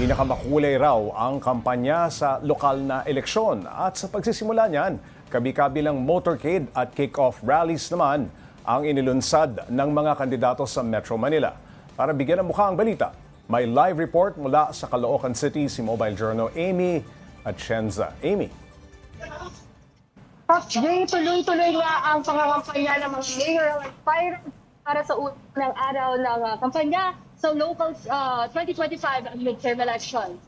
Pinakamakulay raw ang kampanya sa lokal na eleksyon at sa pagsisimula niyan, kabi-kabilang motorcade at kick-off rallies naman ang inilunsad ng mga kandidato sa Metro Manila. Para bigyan ng mukha ang balita, may live report mula sa Caloocan City si Mobile Journal Amy Atienza. Amy. Jay, tuloy-tuloy nga ang pangangampanya ng mga mayoral aspirants para sa unang araw ng kampanya sa local 2025 midterm election.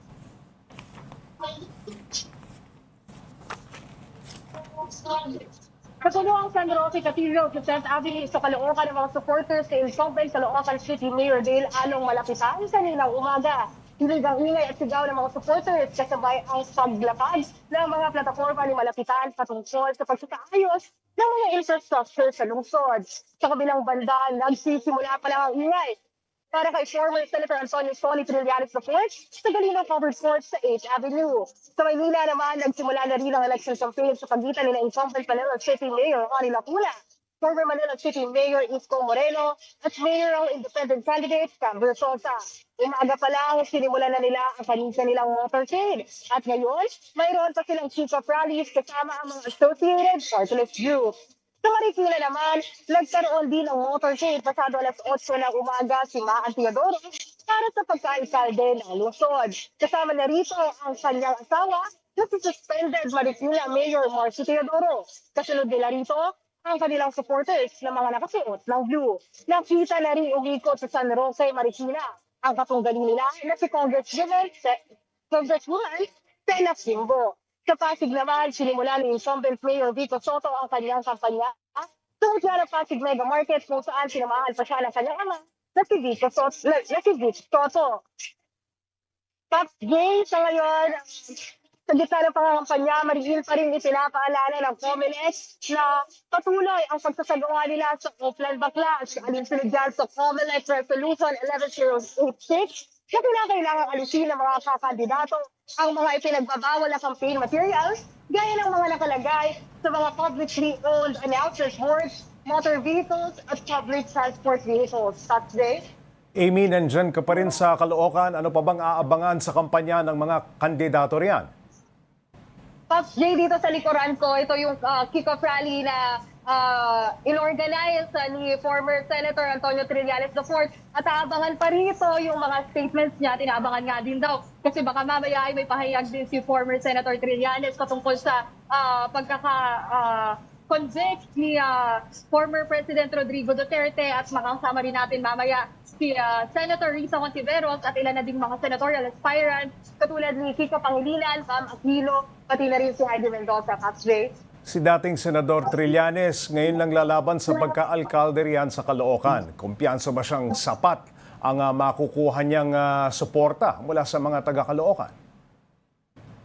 Kasulo ang San Roque Cathedral sa 10th Avenue sa Caloocan ng mga supporters kay incumbent Caloocan City Mayor Dale Along Malapitan kaninang umaga. Hinigang ingay at sigaw ng mga supporters kasabay ang paglapag ng mga plataforma ni Malapitan patungkol sa pagkakaayos ng mga infrastructure sa lungsod. Sa kabilang banda, nagsisimula pa lang ang ingay para kay former Senator Antonio Sonny Trillanes IV sa Galino Covered Court sa 8th Avenue. Sa Maynila naman, nagsimula na rin ang election campaign sa pagitan ni incumbent Manila City Mayor Connie Lacuna, former Manila City Mayor Isko Moreno, at mayoral independent candidate Cam Versosa. Umaga pa lang, sinimulan na nila ang kanilang motorcade. At ngayon, mayroon pa silang kick-off rallies kasama ang mga associated party-list groups. Sa Marikina naman, nagkaroon din ng motorcade pasado alas 8 ng umaga si Maan Teodoro para sa pagka-alkalde ng lungsod. Kasama na rito ang kanyang asawa na si suspended Marikina Mayor Marcy Teodoro. Kasunod nila rito ang kanilang supporters na mga nakasuot ng blue. Nakita na rin umikot sa San Jose, Marikina ang katunggali nila na si Congresswoman Sena Simbo. Sa Pasig naman, sinimula ni incumbent Mayor Vico Soto ang kanyang kampanya sa mutya ng Pasig Mega Market kung saan sinamahan pa siya ng kanyang ama na si Vico Soto. Pops Gay, sa ngayon, sa gitna ng pangangampanya, marihil pa rin ipinapaalala ng COMELEC na patuloy ang pagsasagawa nila sa offline backlash. Alinsunod dyan sa COMELEC Resolution 11086 na kinakailangang alisin ng mga kakandidato ang mga ipinagbabawal na campaign materials gaya ng mga nakalagay sa mga publicly owned announcers boards, motor vehicles at public transport vehicles. Saturday. Amy, nandyan ka pa rin sa Caloocan. Ano pa bang aabangan sa kampanya ng mga kandidato riyan? Pops Jay, dito sa likuran ko, ito yung kick-off rally na inorganize ni former Senator Antonio Trillanes IV. At aabangan pa rito yung mga statements niya, tinaabangan nga din daw. Kasi baka mamaya ay may pahayag din si former Senator Trillanes patungkol sa convict ni former President Rodrigo Duterte at makakasama rin natin mamaya si Senator Risa Hontiveros at ilan na ding mga senatorial aspirants katulad ni Kiko Pangilinan, Pam Aquino, pati na rin si Heidi Mendoza. Si dating Senador Trillanes ngayon lang lalaban sa pagka-alkalde riyan sa Caloocan. Kumpiyansa ba siyang sapat ang makukuha niyang suporta mula sa mga taga-Caloocan?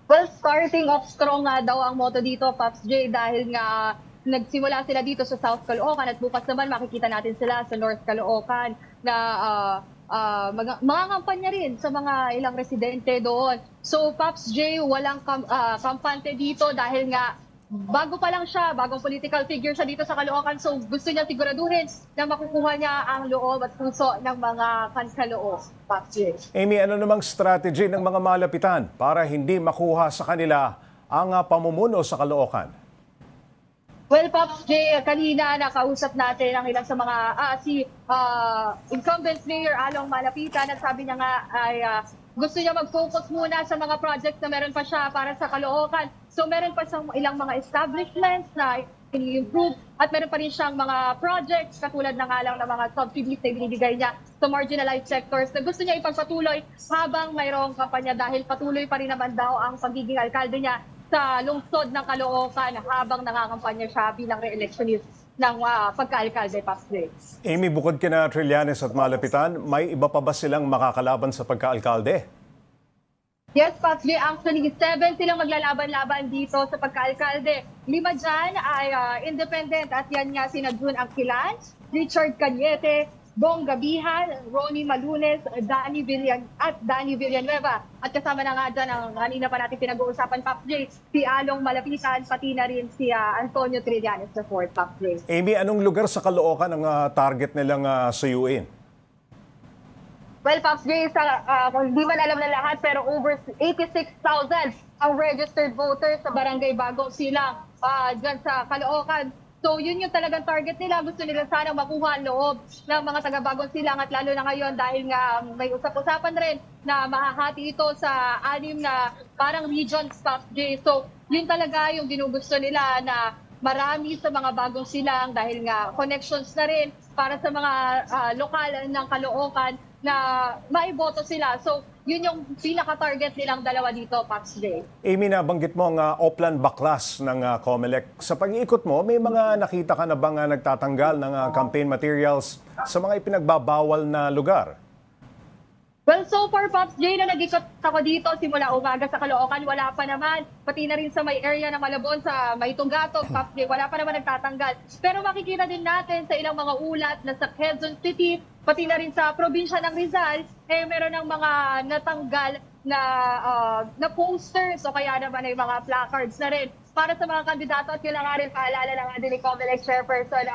Well, starting off strong nga daw ang motto dito, Pops J, dahil nga nagsimula sila dito sa South Caloocan at bukas naman makikita natin sila sa North Caloocan na mga kampanya rin sa mga ilang residente doon. So, Pops J, walang kampante dito dahil nga bago pa lang siya, bagong political figure siya dito sa Caloocan. So, gusto niya siguraduhin na makukuha niya ang loob at puso ng mga kansaloob. Pops J. Amy, ano namang strategy ng mga malapitan para hindi makuha sa kanila ang pamumuno sa Caloocan? Well, Pops J, kanina nakausap natin ang ilang sa mga, si incumbent Mayor Along Malapitan at sabi niya nga ay gusto niya mag-focus muna sa mga projects na meron pa siya para sa Caloocan. So meron pa siyang ilang mga establishments na i-improve at meron pa rin siyang mga projects katulad na nga lang ng mga subsidies na binibigay niya sa marginalized sectors na gusto niya ipagpatuloy habang mayroong kampanya dahil patuloy pa rin naman daw ang pagiging alkalde niya sa lungsod ng Caloocan habang nakakampanya siya bilang re-electionist ng pagka-alkalde, Pops J. Amy, bukod kina Trillanes at Malapitan, may iba pa ba silang makakalaban sa pagka-alkalde? Yes, Pops J. Actually, 7 silang maglalaban-laban dito sa pagka-alkalde. 5 dyan ay independent at yan nga sina June Aquilan, Richard Cañete, Bong Gabihan, Ronnie Malunes, Danny Villanueva. At kasama na nga dyan ang kanina pa natin pinag-uusapan, Pops J, si Along Malapitan, pati na rin si Antonio Trillanes IV, Pops J. Amy, anong lugar sa Caloocan ang target nilang suyuin? Well, Pops J, kung di man alam na lahat, pero over 86,000 ang registered voters sa Barangay Bagong Silang dyan sa Caloocan. So yun yung talagang target nila. Gusto nila sana makuha ang loob ng mga taga-Bagong Silang at lalo na ngayon dahil nga may usap-usapan rin na mahahati ito sa 6 na parang regions, Pops J. So yun talaga yung ginugusto nila na marami sa mga Bagong Silang dahil nga connections na rin para sa mga lokal ng Caloocan na maiboto sila. So, yun yung pinaka-target nilang dalawa dito, Pops J. Amy, nabanggit mo ang Oplan Baklas ng COMELEC. Sa pag-iikot mo, may mga nakita ka na bang nagtatanggal ng campaign materials sa mga ipinagbabawal na lugar? Well, so far, Pops J, na nag-ikot ako dito simula umaga sa Caloocan, wala pa naman. Pati na rin sa may area ng Malabon, sa may Tugatog, Pops J, wala pa naman nagtatanggal. Pero makikita din natin sa ilang mga ulat na sa Quezon City, pati na rin sa probinsya ng Rizal, meron ng mga natanggal na posters o kaya naman ay mga placards na rin para sa mga kandidato. At yun na nga rin paalala ng ating COMELEC Chairperson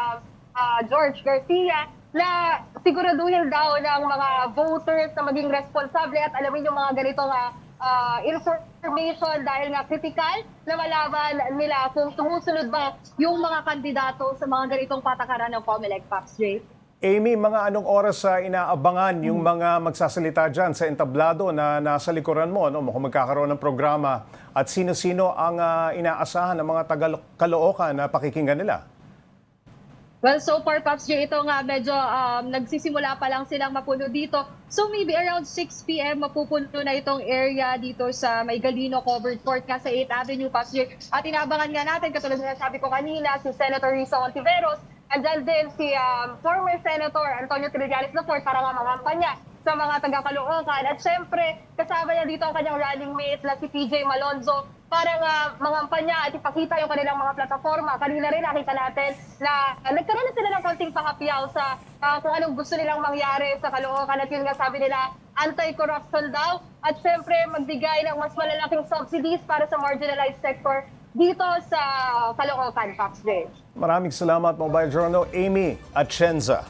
George Garcia, na siguraduhin daw ng mga voters na maging responsable at alamin yung mga ganitong information dahil nga critical na malaman nila kung sumusunod ba yung mga kandidato sa mga ganitong patakaran ng COMELEC, Pops J. Amy, mga anong oras inaabangan yung mga magsasalita dyan sa entablado na nasa likuran mo, no? Kung magkakaroon ng programa at sino-sino ang inaasahan ng mga taga-Caloocan na pakikinggan nila? Well, so far, Pops J, ito nga medyo nagsisimula pa lang silang mapuno dito. So maybe around 6 p.m. mapupuno na itong area dito sa May Galino Covered Court nga sa 8th Avenue, Pops J. At inabangan nga natin, katulad na sabi ko kanina, si Senator Risa Ontiveros, andyan din si former Senator Antonio Trillanes IV para nga mangampanya sa mga taga-Caloocan. At syempre, kasama niya dito ang kanyang running mate na si PJ Malonzo para nga mangampanya at ipakita yung kanilang mga plataforma. Kanina rin nakita natin na nagkaroon na sila ng konting pangapyaw sa kung anong gusto nilang mangyari sa Caloocan. At yun nga sabi nila, anti-corruption daw. At syempre, magbigay ng mas malalaking subsidies para sa marginalized sector dito sa Caloocan, Pops J. Maraming salamat, Mobile Journal, Amy Atienza.